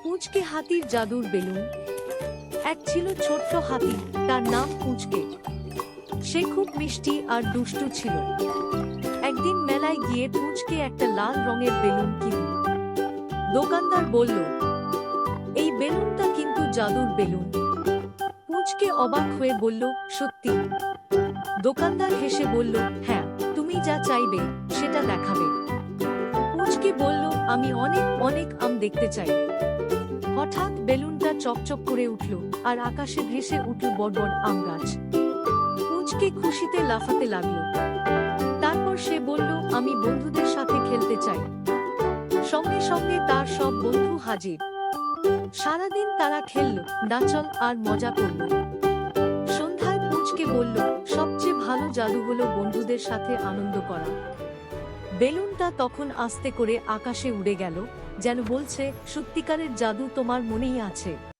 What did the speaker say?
পুঁচকে হাতির জাদুর বেলুন। এক ছিল ছোট্ট হাতি, তার নাম পুঁচকে। সে খুব মিষ্টি আর দুষ্টু ছিল। একদিন মেলায় গিয়ে পুঁচকে একটা লাল রঙের বেলুন কিনল। দোকানদার বলল, এই বেলুনটা কিন্তু জাদুর বেলুন। পুঁচকে অবাক হয়ে বলল, সত্যি? দোকানদার হেসে বলল, হ্যাঁ, তুমি যা চাইবে সেটা দেখাবে। পুঁচকে বলল, আমি অনেক অনেক আম দেখতে চাই। হঠাৎ বেলুনটা চকচক করে উঠল, আর আকাশে ভেসে উঠল বড় বড় আম গাছ। পুঁচকে খুশিতে লাফাতে লাগলো। তারপর সে বলল, আমি বন্ধুদের সাথে খেলতে চাই। সঙ্গে সঙ্গে তার সব বন্ধু হাজির। সারাদিন তারা খেলল, নাচল আর মজা করল। সন্ধ্যায় পুঁচকে বলল, সবচেয়ে ভালো জাদু হলো বন্ধুদের সাথে আনন্দ করা। বেলুনটা তখন আস্তে করে আকাশে উড়ে গেল, যেন বলছে, সত্যিকারের জাদু তোমার মনেই আছে।